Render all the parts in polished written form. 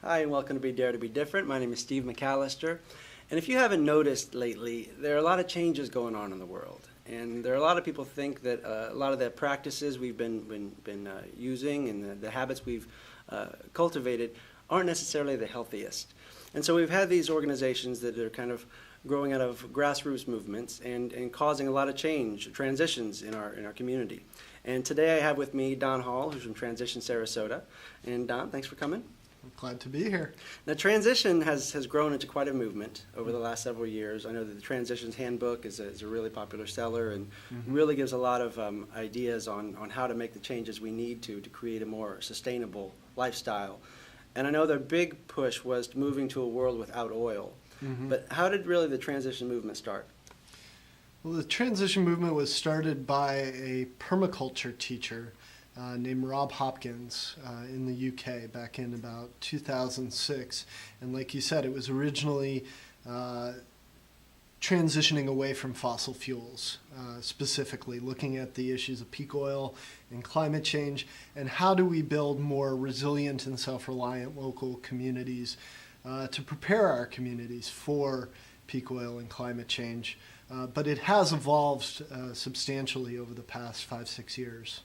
Hi, and welcome to Be Dare to Be Different. My name is Steve McAllister. And if you haven't noticed lately, there are a lot of changes going on in the world. And there are a lot of people think that a lot of the practices we've been using and the habits we've cultivated aren't necessarily the healthiest. And so we've had these organizations that are kind of growing out of grassroots movements and causing a lot of change, transitions in our community. And today I have with me Don Hall, who's from Transition Sarasota. And Don, thanks for coming. I'm glad to be here. Now, Transition has grown into quite a movement over the last several years. I know that the Transitions Handbook is a really popular seller and really gives a lot of ideas on how to make the changes we need to create a more sustainable lifestyle. And I know their big push was moving to a world without oil. But how did really the transition movement start? Well, the transition movement was started by a permaculture teacher named Rob Hopkins in the UK back in about 2006. And like you said, it was originally transitioning away from fossil fuels, specifically looking at the issues of peak oil and climate change, and how do we build more resilient and self-reliant local communities to prepare our communities for peak oil and climate change. But it has evolved substantially over the past 5-6 years.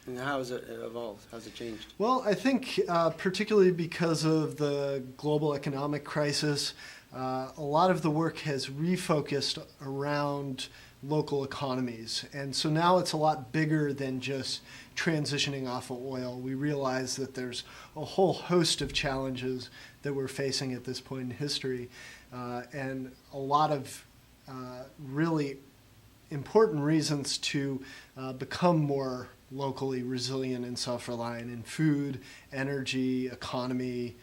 And how has it evolved? How's it changed? Well, I think particularly because of the global economic crisis, a lot of the work has refocused around local economies. And so now it's a lot bigger than just transitioning off of oil. We realize that there's a whole host of challenges that we're facing at this point in history, and a lot of really important reasons to become more locally resilient and self-reliant in food, energy, economy,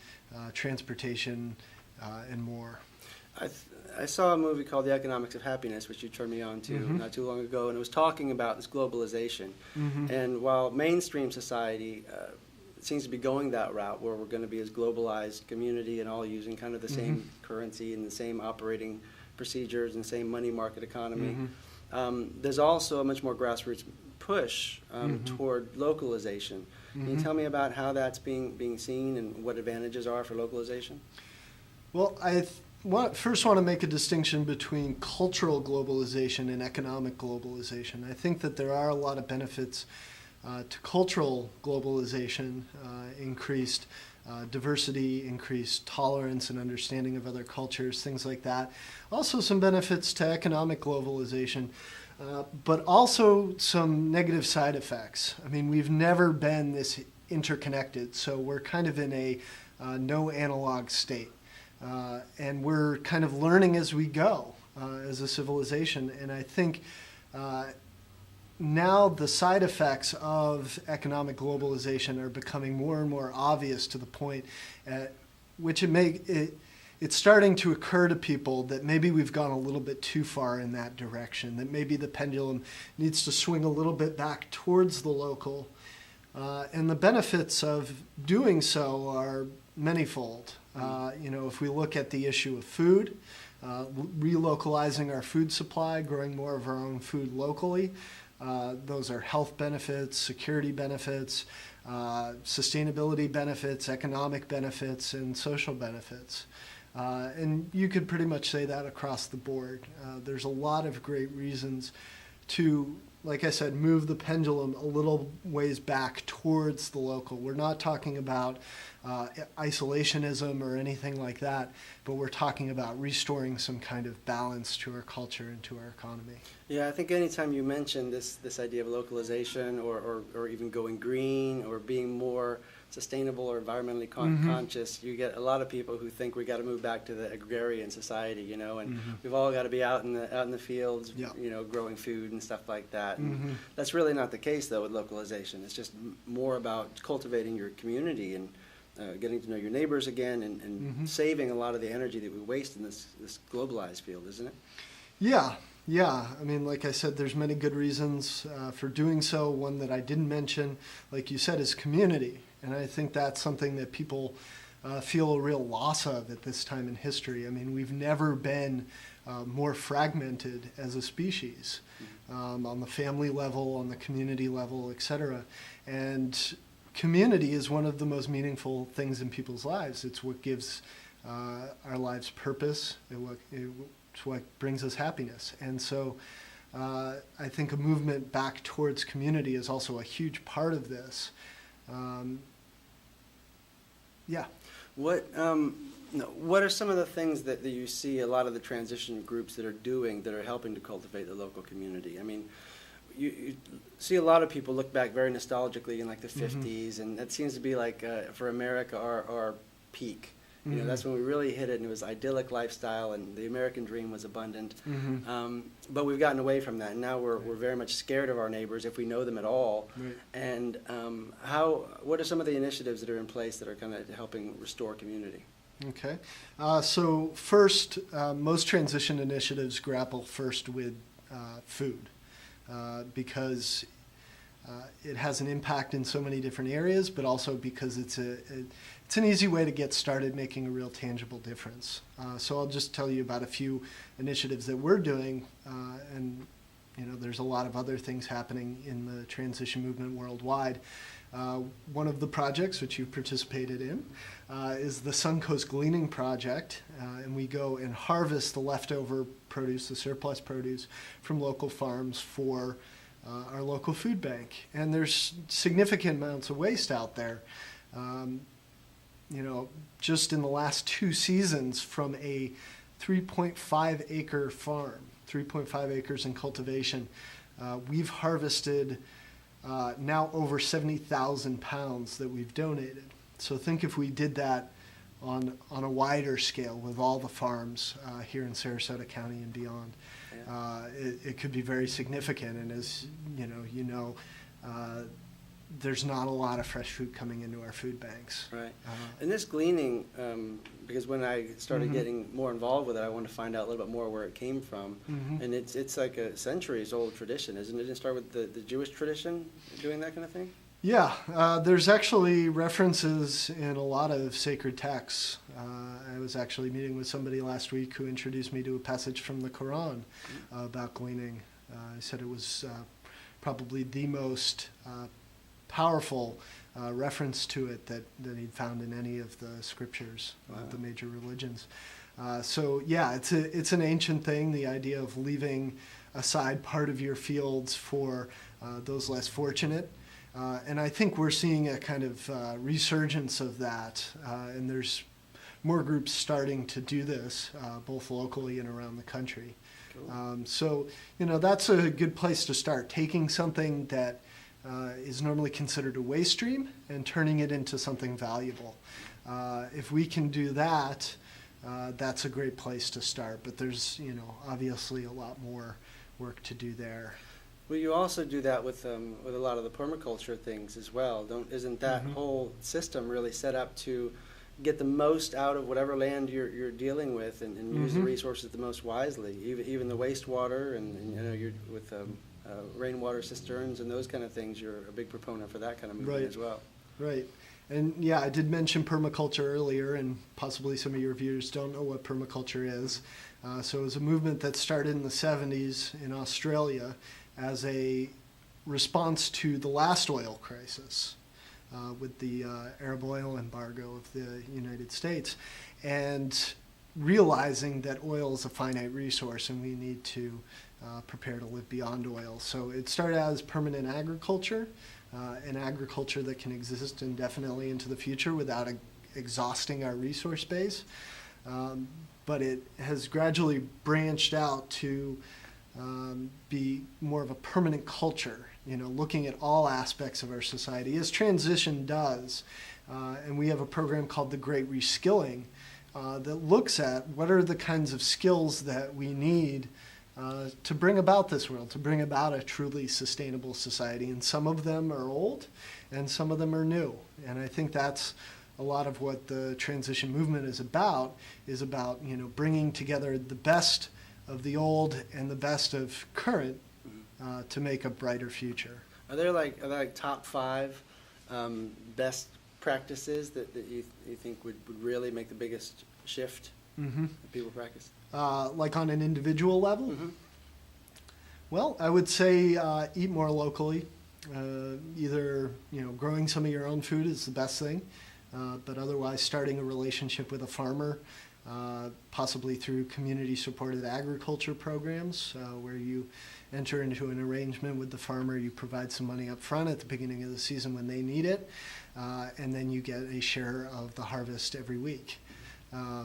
transportation, and more. I saw a movie called The Economics of Happiness, which you turned me on to not too long ago, and it was talking about this globalization. And while mainstream society seems to be going that route, where we're going to be as globalized community and all using kind of the same currency and the same operating procedures and the same money market economy, there's also a much more grassroots push toward localization. Can you tell me about how that's being seen and what advantages are for localization? Well, first want to make a distinction between cultural globalization and economic globalization. I think that there are a lot of benefits to cultural globalization, increased diversity, increased tolerance and understanding of other cultures, things like that. Also some benefits to economic globalization, but also some negative side effects. I mean, we've never been this interconnected, so we're kind of in a no analog state. And we're kind of learning as we go as a civilization. And I think now the side effects of economic globalization are becoming more and more obvious to the point at which it's starting to occur to people that maybe we've gone a little bit too far in that direction, that maybe the pendulum needs to swing a little bit back towards the local. And the benefits of doing so are manifold. If we look at the issue of food, relocalizing our food supply, growing more of our own food locally, those are health benefits, security benefits, sustainability benefits, economic benefits, and social benefits. And you could pretty much say that across the board. There's a lot of great reasons to, like I said, move the pendulum a little ways back towards the local. We're not talking about isolationism or anything like that, but we're talking about restoring some kind of balance to our culture and to our economy. Yeah, I think anytime you mention this idea of localization or even going green or being more sustainable or environmentally conscious, you get a lot of people who think we got to move back to the agrarian society, and we've all got to be out in the fields, growing food and stuff like that. And that's really not the case though with localization. It's just more about cultivating your community and getting to know your neighbors again and saving a lot of the energy that we waste in this globalized field, isn't it? Yeah. I mean, like I said, there's many good reasons for doing so. One that I didn't mention, like you said, is community. And I think that's something that people feel a real loss of at this time in history. I mean, we've never been more fragmented as a species on the family level, on the community level, et cetera. And community is one of the most meaningful things in people's lives. It's what gives our lives purpose. It's what brings us happiness. And so I think a movement back towards community is also a huge part of this. Yeah. What are some of the things that you see a lot of the transition groups that are doing that are helping to cultivate the local community? I mean, you see a lot of people look back very nostalgically in like the 50s, and that seems to be like, for America, our peak. You know, that's when we really hit it, and it was idyllic lifestyle, and the American dream was abundant. But we've gotten away from that, and now we're very much scared of our neighbors if we know them at all. And what are some of the initiatives that are in place that are kind of helping restore community? Okay. So first, most transition initiatives grapple first with food because it has an impact in so many different areas, but also because it's an easy way to get started making a real tangible difference. So I'll just tell you about a few initiatives that we're doing, and there's a lot of other things happening in the transition movement worldwide. One of the projects which you participated in is the Suncoast Gleaning Project, and we go and harvest the leftover produce, the surplus produce from local farms for our local food bank. And there's significant amounts of waste out there. Just in the last 2 seasons from a 3.5 acre farm, 3.5 acres in cultivation, we've harvested now over 70,000 pounds that we've donated. So think if we did that on a wider scale with all the farms here in Sarasota County and beyond, it could be very significant. And as there's not a lot of fresh food coming into our food banks. Right. And this gleaning, because when I started getting more involved with it, I wanted to find out a little bit more where it came from. And it's like a centuries-old tradition, isn't it? Didn't it start with the Jewish tradition, doing that kind of thing? Yeah. There's actually references in a lot of sacred texts. I was actually meeting with somebody last week who introduced me to a passage from the Quran about gleaning. He said it was probably the most powerful reference to it that he'd found in any of the scriptures of the major religions. So yeah, it's an ancient thing, the idea of leaving aside part of your fields for those less fortunate. And I think we're seeing a kind of resurgence of that, and there's more groups starting to do this, both locally and around the country. Cool. So that's a good place to start, taking something that is normally considered a waste stream and turning it into something valuable. If we can do that, that's a great place to start. But there's, obviously a lot more work to do there. Well, you also do that with a lot of the permaculture things as well. Isn't that whole system really set up to get the most out of whatever land you're dealing with and use the resources the most wisely? Even the wastewater and you're with rainwater cisterns and those kind of things, you're a big proponent for that kind of movement as well. Right. And yeah, I did mention permaculture earlier, and possibly some of your viewers don't know what permaculture is. So it was a movement that started in the 70s in Australia as a response to the last oil crisis with the Arab oil embargo of the United States, and realizing that oil is a finite resource and we need to prepare to live beyond oil. So it started out as permanent agriculture, an agriculture that can exist indefinitely into the future without exhausting our resource base. But it has gradually branched out to be more of a permanent culture, looking at all aspects of our society, as transition does. And we have a program called the Great Reskilling that looks at what are the kinds of skills that we need to bring about this world, to bring about a truly sustainable society. And some of them are old and some of them are new. And I think that's a lot of what the transition movement is about, bringing together the best of the old and the best of current to make a brighter future. Are there like top 5 best practices that you think would really make the biggest shift that people practice? Like on an individual level? Well, I would say eat more locally. Either growing some of your own food is the best thing, but otherwise starting a relationship with a farmer, possibly through community-supported agriculture programs where you enter into an arrangement with the farmer, you provide some money up front at the beginning of the season when they need it, and then you get a share of the harvest every week.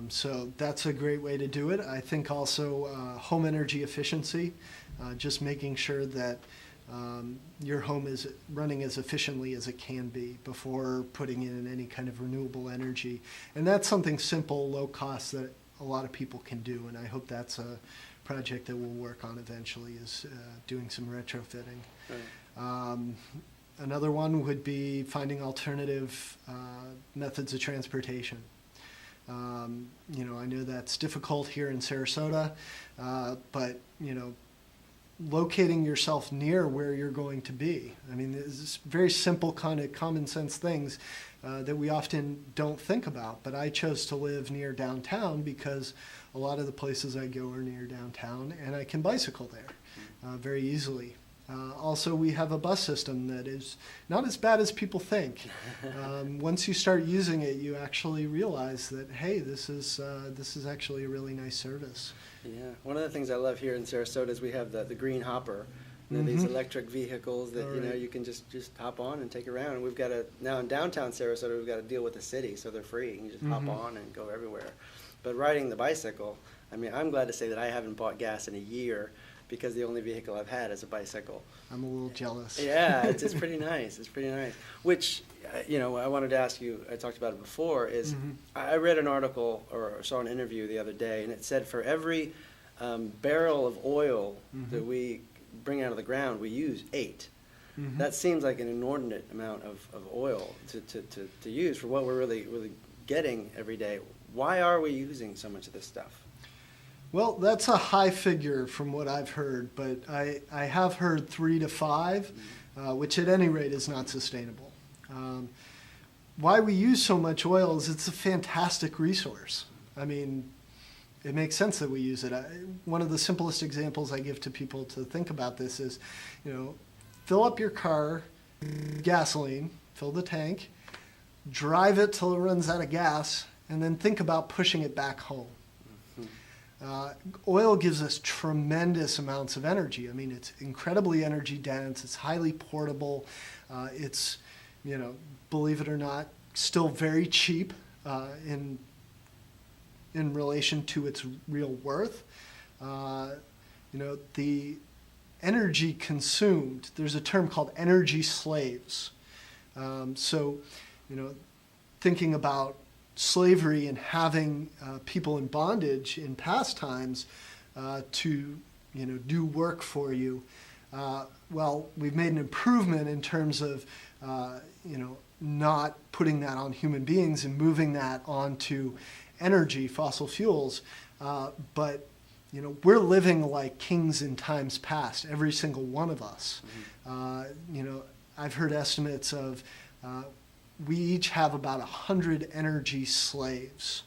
So that's a great way to do it. I think also home energy efficiency, just making sure that your home is running as efficiently as it can be before putting in any kind of renewable energy. And that's something simple, low cost that a lot of people can do. And I hope that's a project that we'll work on eventually, is doing some retrofitting. Right. Another one would be finding alternative methods of transportation. I know that's difficult here in Sarasota, but locating yourself near where you're going to be. I mean, it's very simple kind of common sense things that we often don't think about. But I chose to live near downtown because a lot of the places I go are near downtown, and I can bicycle there very easily. Also, we have a bus system that is not as bad as people think. Once you start using it, you actually realize that, hey, this is actually a really nice service. Yeah, one of the things I love here in Sarasota is we have the green hopper. These electric vehicles that you can just hop on and take around. And we've got now in downtown Sarasota, we've got to deal with the city, so they're free. You can just hop on and go everywhere. But riding the bicycle, I mean, I'm glad to say that I haven't bought gas in a year, because the only vehicle I've had is a bicycle. I'm a little jealous. Yeah, it's pretty nice. It's pretty nice. Which, I wanted to ask you, I talked about it before, is I read an article or saw an interview the other day, and it said for every barrel of oil that we bring out of the ground, we use 8. That seems like an inordinate amount of oil to use for what we're really getting every day. Why are we using so much of this stuff? Well, that's a high figure from what I've heard, but I have heard 3 to 5, which at any rate is not sustainable. Why we use so much oil is it's a fantastic resource. I mean, it makes sense that we use it. One of the simplest examples I give to people to think about this is, fill up your car, gasoline, fill the tank, drive it till it runs out of gas, and then think about pushing it back home. Oil gives us tremendous amounts of energy. I mean, it's incredibly energy dense. It's highly portable. It's, believe it or not, still very cheap in relation to its real worth. The energy consumed, there's a term called energy slaves. Thinking about slavery and having people in bondage in past times to do work for you. Well, we've made an improvement in terms of not putting that on human beings and moving that onto energy, fossil fuels. But we're living like kings in times past, every single one of us. I've heard estimates of we each have about 100 energy slaves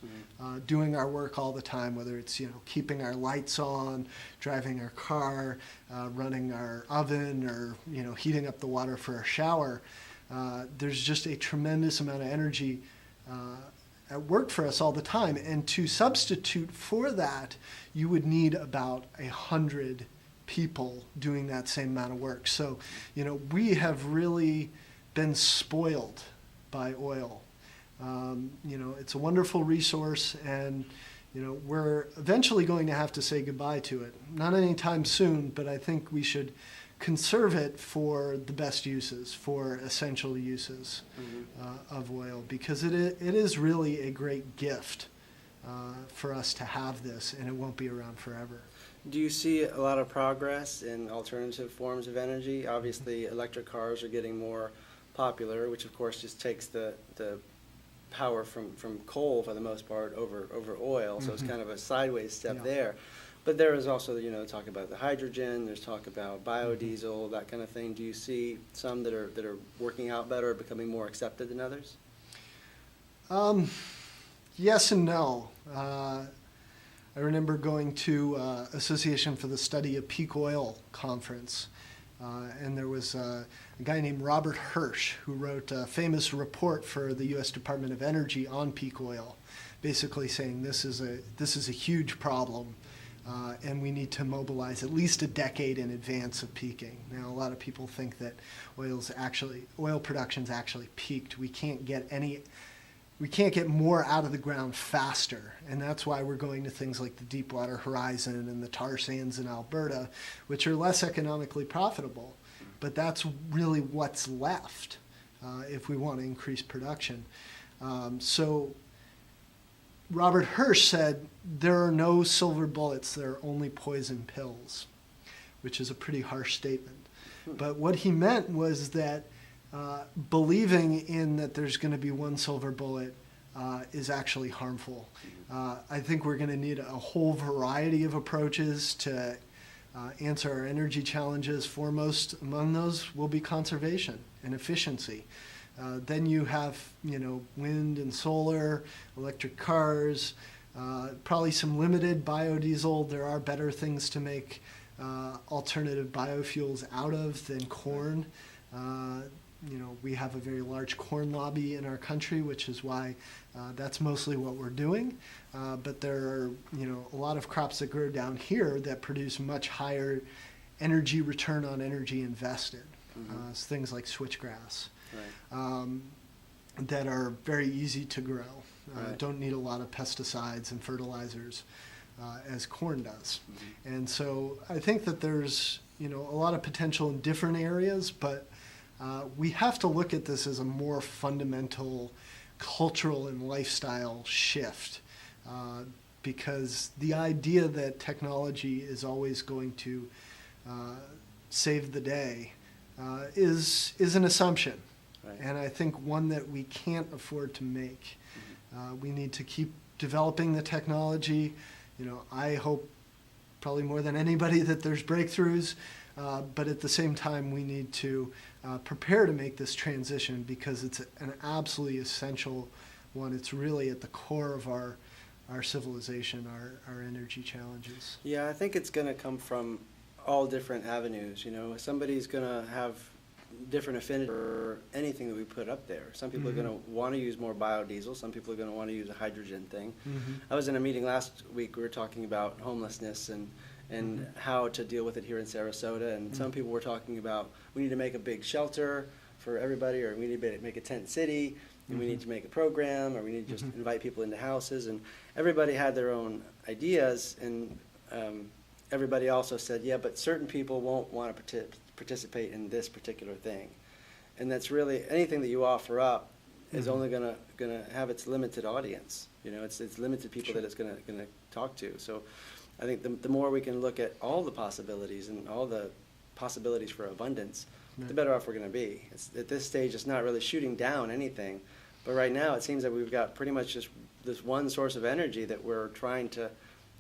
doing our work all the time, whether it's keeping our lights on, driving our car, running our oven, or heating up the water for a shower. There's just a tremendous amount of energy at work for us all the time, and to substitute for that, you would need about 100 people doing that same amount of work. So, we have really been spoiled by oil. It's a wonderful resource, and we're eventually going to have to say goodbye to it. Not anytime soon, but I think we should conserve it for the best uses, for essential uses of oil, because it is really a great gift for us to have this, and it won't be around forever. Do you see a lot of progress in alternative forms of energy? Obviously, electric cars are getting more popular, which of course just takes the power from coal for the most part over oil, so it's kind of a sideways step there. But there is also talk about the hydrogen, there's talk about biodiesel, that kind of thing. Do you see some that are working out better or becoming more accepted than others? Yes and no. I remember going to Association for the Study of Peak Oil conference And there was a guy named Robert Hirsch who wrote a famous report for the U.S. Department of Energy on peak oil, basically saying this is a huge problem, and we need to mobilize at least a decade in advance of peaking. Now, a lot of people think that oil production's actually peaked. We can't get more out of the ground faster, and that's why we're going to things like the Deepwater Horizon and the tar sands in Alberta, which are less economically profitable. But that's really what's left if we want to increase production. So Robert Hirsch said, there are no silver bullets, there are only poison pills, which is a pretty harsh statement. But what he meant was that believing in that there's going to be one silver bullet is actually harmful. I think we're going to need a whole variety of approaches to answer our energy challenges. Foremost among those will be conservation and efficiency. Then you have, wind and solar, electric cars, probably some limited biodiesel. There are better things to make alternative biofuels out of than corn. We have a very large corn lobby in our country, which is why that's mostly what we're doing. But there are, a lot of crops that grow down here that produce much higher energy return on energy invested. So things like switchgrass, that are very easy to grow. Don't need a lot of pesticides and fertilizers as corn does. And so I think that there's, a lot of potential in different areas, but we have to look at this as a more fundamental cultural and lifestyle shift, because the idea that technology is always going to save the day is an assumption, and I think one that we can't afford to make. We need to keep developing the technology. I hope probably more than anybody that there's breakthroughs, but at the same time we need to prepare to make this transition because it's an absolutely essential one. It's really at the core of our civilization, our energy challenges. Yeah, I think it's going to come from all different avenues. Somebody's going to have different affinity for anything that we put up there. Some people are going to want to use more biodiesel. Some people are going to want to use a hydrogen thing. I was in a meeting last week. We were talking about homelessness and how to deal with it here in Sarasota. And some people were talking about we need to make a big shelter for everybody, or we need to make a tent city, and we need to make a program, or we need to just invite people into houses. And everybody had their own ideas, and everybody also said, yeah, but certain people won't want to participate in this particular thing. And that's really, anything that you offer up is only gonna have its limited audience. It's limited people that it's gonna talk to. So I think the more we can look at all the possibilities and all the possibilities for abundance, the better off we're going to be. At this stage, it's not really shooting down anything, but right now it seems that we've got pretty much just this one source of energy that we're trying to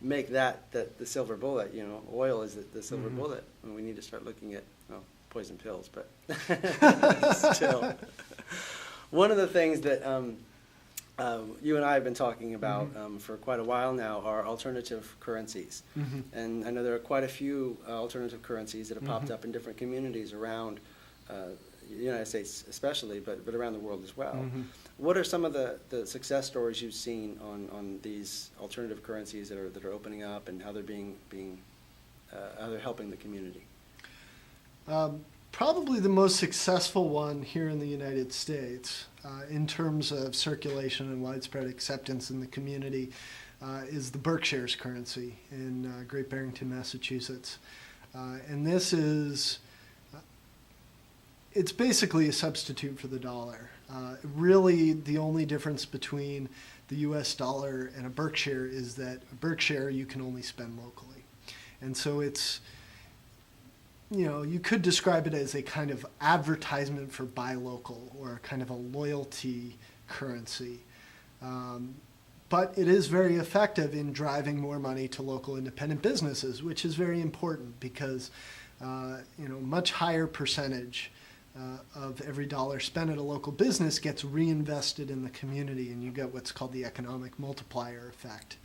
make that the silver bullet. Oil is the silver bullet, and we need to start looking at poison pills. But still, one of the things that you and I have been talking about for quite a while now are alternative currencies. And I know there are quite a few alternative currencies that have popped up in different communities around the United States especially, but around the world as well. What are some of the success stories you've seen on these alternative currencies that are opening up, and how they're how they're helping the community? Probably the most successful one here in the United States in terms of circulation and widespread acceptance in the community is the Berkshire's currency in Great Barrington, Massachusetts. And this is, it's basically a substitute for the dollar. Really, the only difference between the US dollar and a Berkshire is that a Berkshire you can only spend locally. And so it's, you could describe it as a kind of advertisement for buy local, or kind of a loyalty currency. But it is very effective in driving more money to local independent businesses, which is very important because, much higher percentage of every dollar spent at a local business gets reinvested in the community, and you get what's called the economic multiplier effect.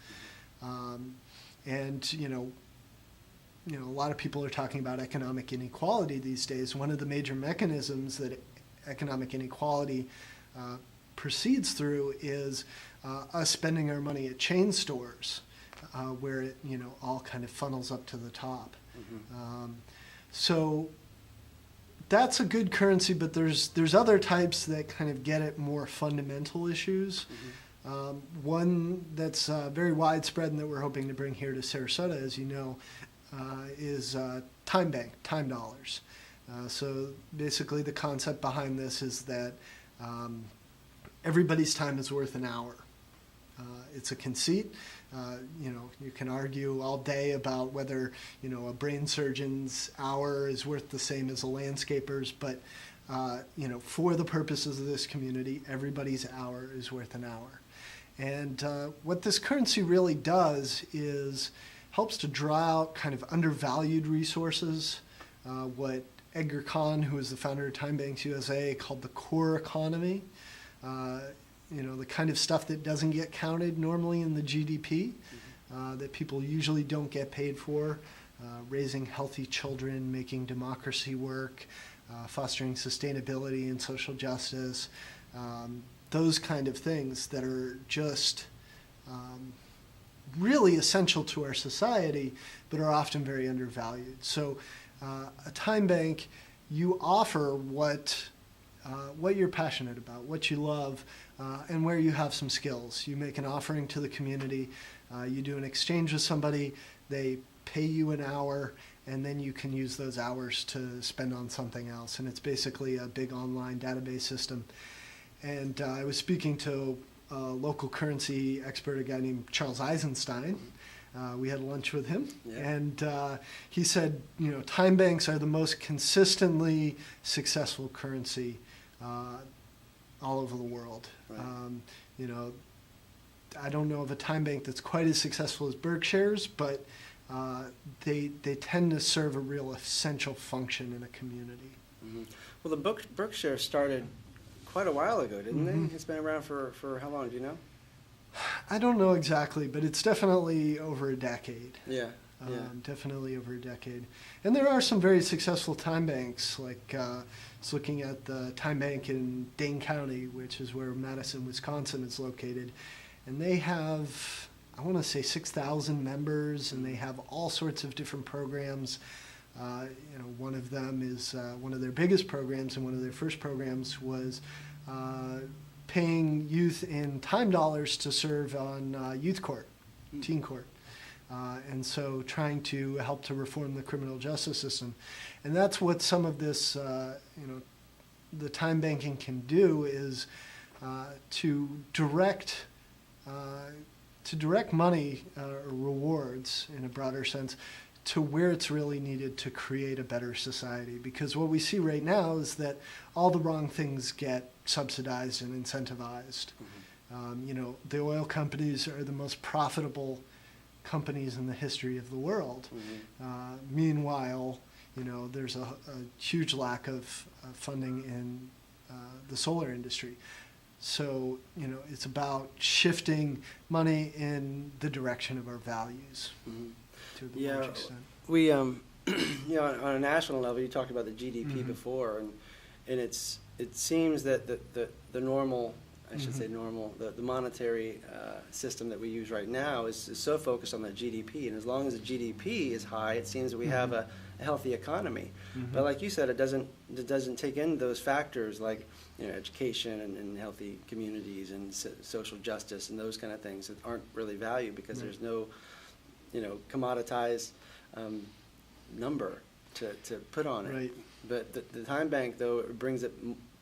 a lot of people are talking about economic inequality these days. One of the major mechanisms that economic inequality proceeds through is us spending our money at chain stores, where it all kind of funnels up to the top. So that's a good currency, but there's other types that kind of get at more fundamental issues. One that's very widespread and that we're hoping to bring here to Sarasota, as you know, is time dollars. So basically the concept behind this is that everybody's time is worth an hour. It's a conceit. You can argue all day about whether a brain surgeon's hour is worth the same as a landscaper's, but for the purposes of this community, everybody's hour is worth an hour. And what this currency really does is helps to draw out kind of undervalued resources, what Edgar Kahn, who is the founder of Time Banks USA, called the core economy. The kind of stuff that doesn't get counted normally in the GDP, that people usually don't get paid for, raising healthy children, making democracy work, fostering sustainability and social justice, those kind of things that are just really essential to our society, but are often very undervalued. So a time bank, you offer what you're passionate about, what you love, and where you have some skills. You make an offering to the community, you do an exchange with somebody, they pay you an hour, and then you can use those hours to spend on something else. And it's basically a big online database system. And I was speaking to a local currency expert, a guy named Charles Eisenstein. We had lunch with him, and he said, time banks are the most consistently successful currency all over the world. Right. I don't know of a time bank that's quite as successful as Berkshire's, but they tend to serve a real essential function in a community. Well, the Berkshire started quite a while ago, didn't they? It's been around for how long, do you know? I don't know exactly, but it's definitely over a decade. Yeah. Definitely over a decade. And there are some very successful time banks, like looking at the time bank in Dane County, which is where Madison, Wisconsin is located. And they have, I want to say 6,000 members, and they have all sorts of different programs. One of them is one of their biggest programs, and one of their first programs was paying youth in time dollars to serve on youth court, teen court. And so trying to help to reform the criminal justice system. And that's what some of this, the time banking can do, is to direct money or rewards in a broader sense to where it's really needed to create a better society. Because what we see right now is that all the wrong things get subsidized and incentivized. The oil companies are the most profitable companies in the history of the world. Meanwhile, there's a huge lack of funding in the solar industry. So, it's about shifting money in the direction of our values. To a large extent. We, on a national level, you talked about the GDP before, and it seems that the normal, I should say normal, the monetary system that we use right now is so focused on the GDP, and as long as the GDP is high, it seems that we have a healthy economy. But like you said, it doesn't take in those factors like education and healthy communities and social justice and those kind of things that aren't really valued because there's no commoditized number to put on it. Right. But the time bank, though, it brings it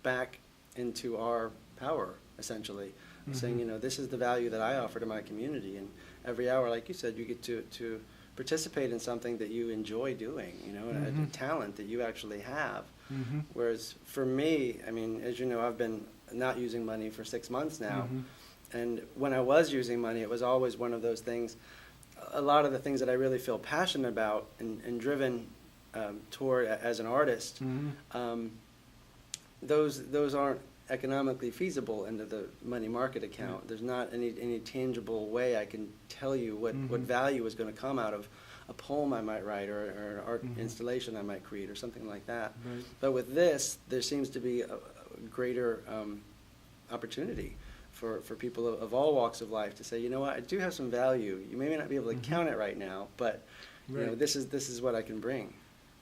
back into our power, essentially, saying, this is the value that I offer to my community. And every hour, like you said, you get to participate in something that you enjoy doing, a talent that you actually have. Whereas for me, as you know, I've been not using money for 6 months now. And when I was using money, it was always one of those things. A lot of the things that I really feel passionate about and driven toward as an artist, those aren't economically feasible into the money market account. There's not any tangible way I can tell you what value is going to come out of a poem I might write or an art Mm-hmm. installation I might create or something like that. Right. But with this, there seems to be a greater opportunity for people of all walks of life to say, you know what, I do have some value. You may not be able to Mm-hmm. count it right now, but you know, Right. this is what I can bring.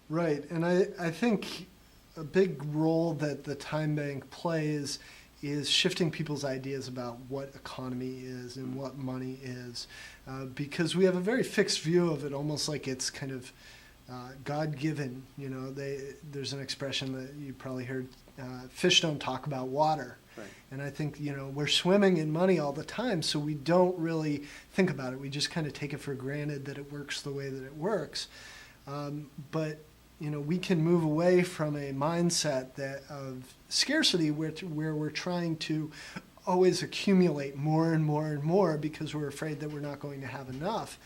Right, and I think a big role that the time bank plays is shifting people's ideas about what economy is and what money is, because we have a very fixed view of it, almost like it's kind of God-given. You know, there's an expression that you probably heard, fish don't talk about water. Right. And I think, you know, we're swimming in money all the time, so we don't really think about it. We just kind of take it for granted that it works the way that it works. But, you know, we can move away from a mindset of scarcity where we're trying to always accumulate more and more and more because we're afraid that we're not going to have enough,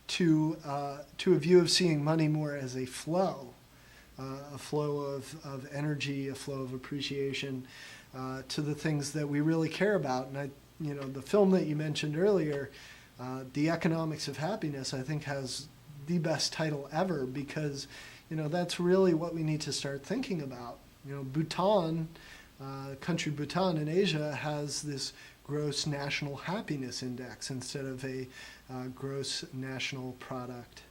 to a view of seeing money more as a flow of energy, a flow of appreciation, to the things that we really care about. And you know, the film that you mentioned earlier, The Economics of Happiness, I think has the best title ever, because, you know, that's really what we need to start thinking about. You know, Bhutan, country Bhutan in Asia, has this gross national happiness index instead of a gross national product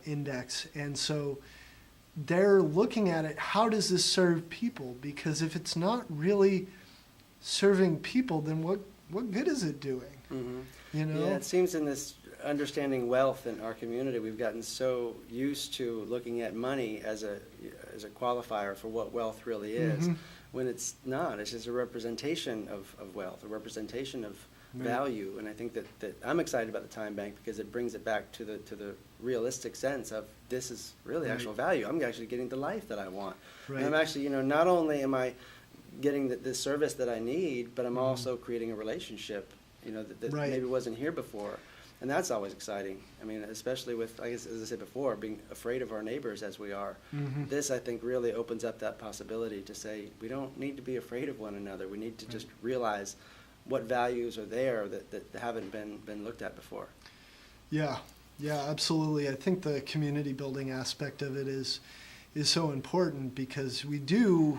index. And so they're looking at it, how does this serve people? Because if it's not really serving people, then what good is it doing? Mm-hmm. You know? Yeah, it seems in this understanding wealth in our community, we've gotten so used to looking at money as a qualifier for what wealth really is, Mm-hmm. when it's not. It's just a representation of wealth, a representation of Right. value. And I think that I'm excited about the time bank because it brings it back to the realistic sense of this is really Right. actual value. I'm actually getting the life that I want. Right. And I'm actually, you know, not only am I getting the service that I need, but I'm Mhm. also creating a relationship, you know, that Right. maybe wasn't here before. And that's always exciting. I mean, especially with, I guess, as I said before, being afraid of our neighbors as we are. Mhm. This, I think, really opens up that possibility to say we don't need to be afraid of one another. We need to just realize what values are there that haven't been looked at before. Yeah, absolutely. I think the community building aspect of it is so important, because we do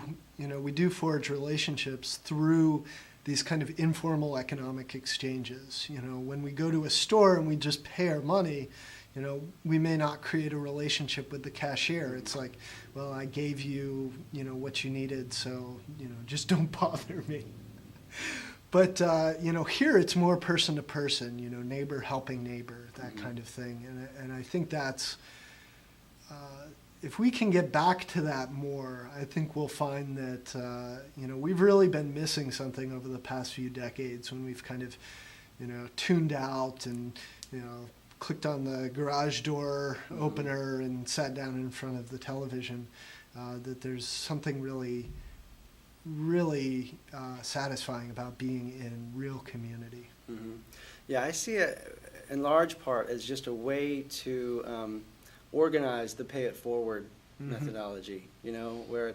forge relationships through these kind of informal economic exchanges. You know, when we go to a store and we just pay our money, you know, we may not create a relationship with the cashier. It's like, well, I gave you, you know, what you needed, so, you know, just don't bother me. But, you know, here it's more person to person, you know, neighbor helping neighbor, that Mm-hmm. kind of thing. And I think that's, if we can get back to that more, I think we'll find that, you know, we've really been missing something over the past few decades when we've kind of, you know, tuned out and, you know, clicked on the garage door opener and sat down in front of the television, that there's something really satisfying about being in real community. Mm-hmm. Yeah, I see it in large part as just a way to organize the pay it forward Mhm. methodology, you know, where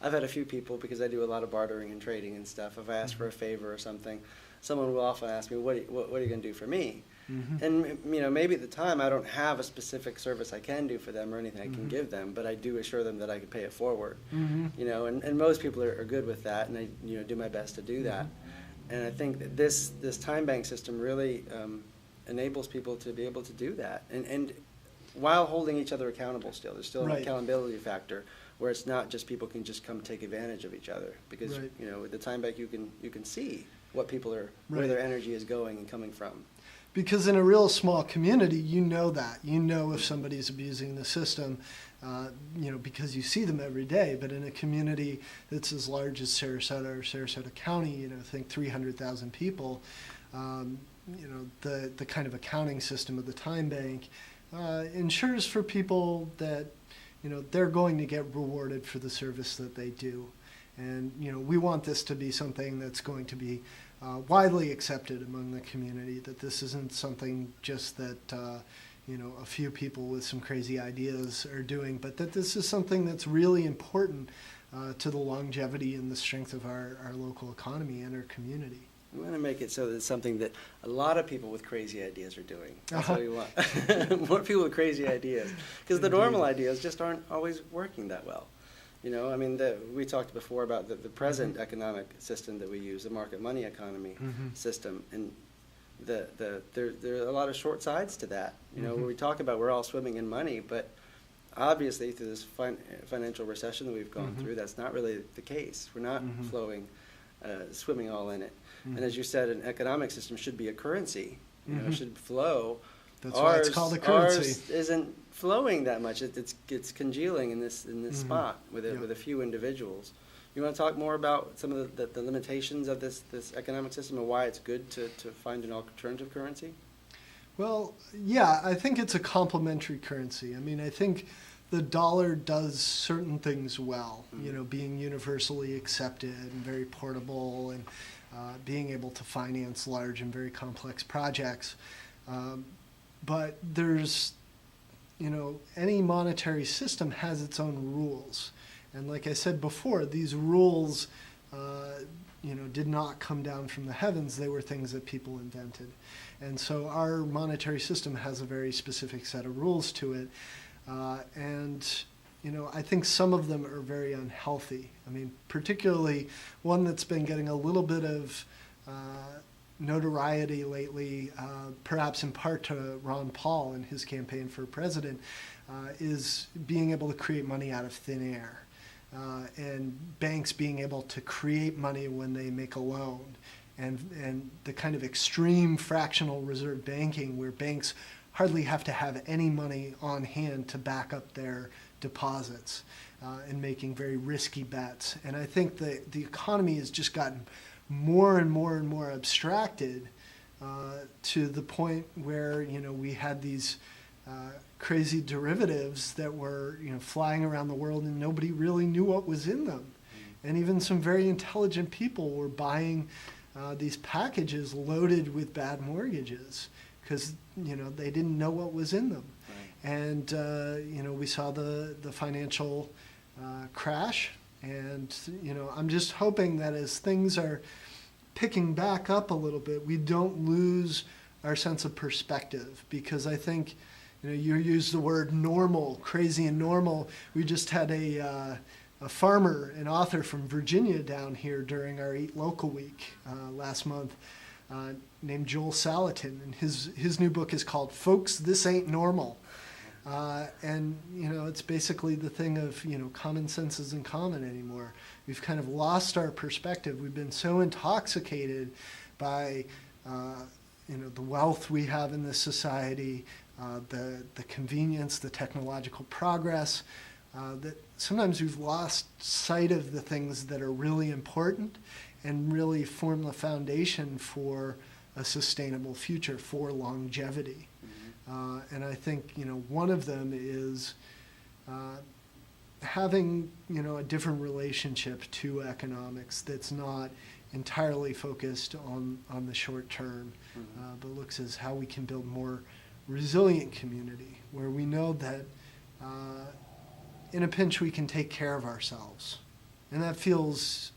I've had a few people, because I do a lot of bartering and trading and stuff, if I ask for a favor or something, someone will often ask me, what are you going to do for me? Mhm. And, you know, maybe at the time I don't have a specific service I can do for them or anything I can Mhm. give them, but I do assure them that I can pay it forward. Mhm. You know, and most people are good with that, and I, you know, do my best to do that. And I think that this time bank system really enables people to be able to do that, and while holding each other accountable still. There's still an Right. accountability factor where it's not just people can just come take advantage of each other, because Right. you know, with the time bank you can see what people are, where Right. their energy is going and coming from. Because in a real small community, you know that. You know if somebody's abusing the system, you know, because you see them every day. But in a community that's as large as Sarasota or Sarasota County, you know, think 300,000 people, you know, the kind of accounting system of the time bank ensures for people that, you know, they're going to get rewarded for the service that they do. And, you know, we want this to be something that's going to be widely accepted among the community, that this isn't something just that, you know, a few people with some crazy ideas are doing, but that this is something that's really important to the longevity and the strength of our local economy and our community. We want to make it so that it's something that a lot of people with crazy ideas are doing. That's Uh-huh. what we want. More people with crazy ideas. Because the Indeed. normal ideas just aren't always working that well. You know, I mean, we talked before about the present economic system that we use, the market money economy system. And there are a lot of short sides to that. You know, when we talk about we're all swimming in money, but obviously through this financial recession that we've gone through, that's not really the case. We're not swimming all in it. And as you said, an economic system should be a currency. You know, it should flow. That's why it's called a currency. Ours isn't flowing that much. It's congealing in this spot with a few individuals. You want to talk more about some of the limitations of this economic system and why it's good to find an alternative currency? Well, yeah, I think it's a complementary currency. I mean, I think the dollar does certain things well, you know, being universally accepted and very portable and being able to finance large and very complex projects. But there's, you know, any monetary system has its own rules. And like I said before, these rules, you know, did not come down from the heavens. They were things that people invented. And so our monetary system has a very specific set of rules to it. And, you know, I think some of them are very unhealthy. I mean, particularly one that's been getting a little bit of notoriety lately, perhaps in part to Ron Paul and his campaign for president, is being able to create money out of thin air. And banks being able to create money when they make a loan. And the kind of extreme fractional reserve banking where banks hardly have to have any money on hand to back up their deposits and making very risky bets. And I think the economy has just gotten more and more and more abstracted to the point where, you know, we had these crazy derivatives that were, you know, flying around the world and nobody really knew what was in them. And even some very intelligent people were buying these packages loaded with bad mortgages because, you know, they didn't know what was in them. Right. And, you know, we saw the financial crash. And, you know, I'm just hoping that as things are picking back up a little bit, we don't lose our sense of perspective. Because I think, you know, you use the word normal, crazy and normal. We just had a farmer, an author from Virginia down here during our Eat Local Week last month named Joel Salatin. And his new book is called Folks, This Ain't Normal. And, you know, it's basically the thing of, you know, common sense isn't common anymore. We've kind of lost our perspective. We've been so intoxicated by, you know, the wealth we have in this society, the convenience, the technological progress, that sometimes we've lost sight of the things that are really important and really form the foundation for a sustainable future, for longevity. And I think, you know, one of them is having, you know, a different relationship to economics that's not entirely focused on the short term, but looks as how we can build more resilient community where we know that in a pinch we can take care of ourselves. And that feels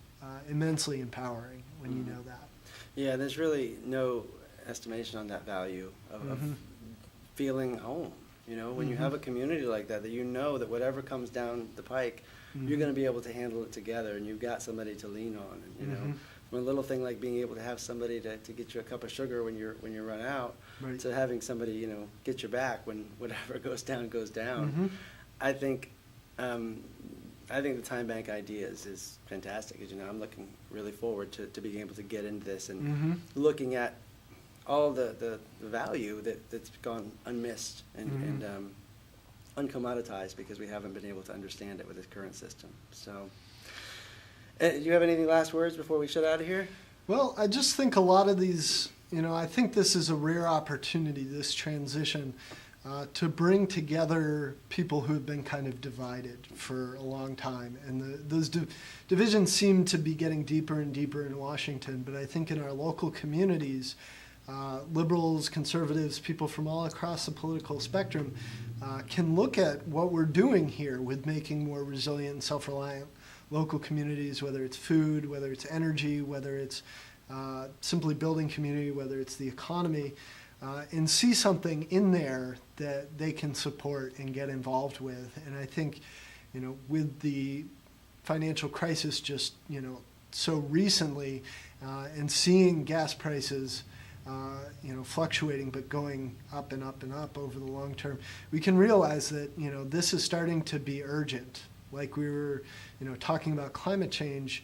immensely empowering when you know that. Yeah, there's really no estimation on that value of feeling home. You know, when you have a community like that you know that whatever comes down the pike, you're going to be able to handle it together, and you've got somebody to lean on. And, you know, from a little thing like being able to have somebody to get you a cup of sugar when you run out, right, to having somebody, you know, get your back when whatever goes down. I think the time bank idea is fantastic. As you know, I'm looking really forward to being able to get into this and looking at all the value that's gone unmissed and uncommoditized because we haven't been able to understand it with this current system. So, do you have any last words before we shut out of here? Well, I just think a lot of these, you know, I think this is a rare opportunity, this transition, to bring together people who have been kind of divided for a long time. And those divisions seem to be getting deeper and deeper in Washington, but I think in our local communities, liberals, conservatives, people from all across the political spectrum can look at what we're doing here with making more resilient and self-reliant local communities, whether it's food, whether it's energy, whether it's simply building community, whether it's the economy, and see something in there that they can support and get involved with. And I think, with the financial crisis just, so recently, and seeing gas prices, fluctuating but going up and up and up over the long term, we can realize that, this is starting to be urgent. Like we were, talking about climate change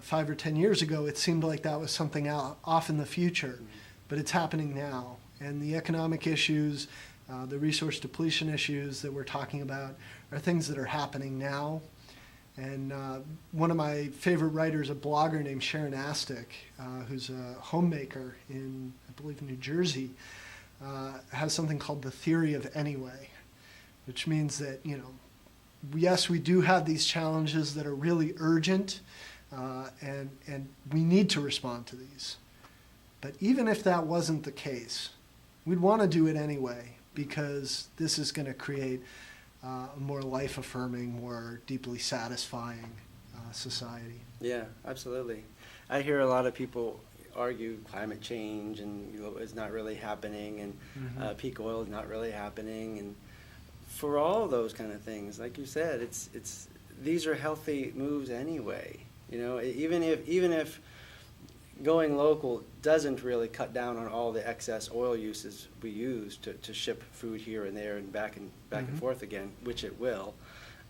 5 or 10 years ago, it seemed like that was something off in the future, but it's happening now. And the economic issues, the resource depletion issues that we're talking about are things that are happening now. And one of my favorite writers, a blogger named Sharon Astick, who's a homemaker in, I believe, New Jersey, has something called the theory of anyway, which means that, yes, we do have these challenges that are really urgent, and we need to respond to these. But even if that wasn't the case, we'd want to do it anyway, because this is going to create a more life-affirming, more deeply satisfying society. Yeah, absolutely. I hear a lot of people argue climate change and it's not really happening, and peak oil is not really happening, and for all those kind of things, like you said, it's these are healthy moves anyway. Even if going local doesn't really cut down on all the excess oil uses we use to ship food here and there and back and forth again, which it will,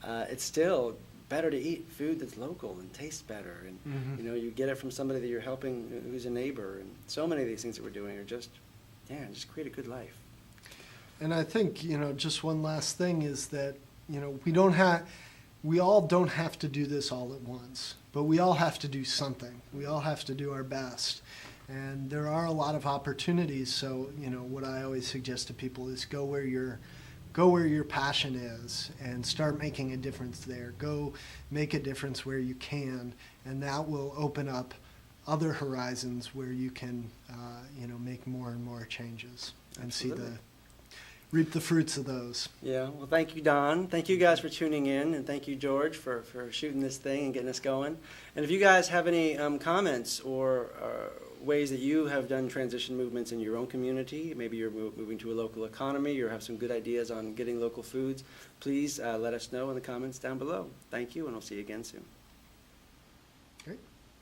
it's still better to eat food that's local and tastes better, and you get it from somebody that you're helping who's a neighbor, and so many of these things that we're doing are just create a good life. And I think, just one last thing is that, we all don't have to do this all at once, but we all have to do something. We all have to do our best. And there are a lot of opportunities, so, what I always suggest to people is go where your passion is and start making a difference there. Go make a difference where you can, and that will open up other horizons where you can, make more and more changes and Absolutely. reap the fruits of those. Yeah, well, thank you, Don. Thank you guys for tuning in, and thank you, George, for shooting this thing and getting us going. And if you guys have any comments or ways that you have done transition movements in your own community, maybe you're moving to a local economy or have some good ideas on getting local foods, please let us know in the comments down below. Thank you, and we'll see you again soon.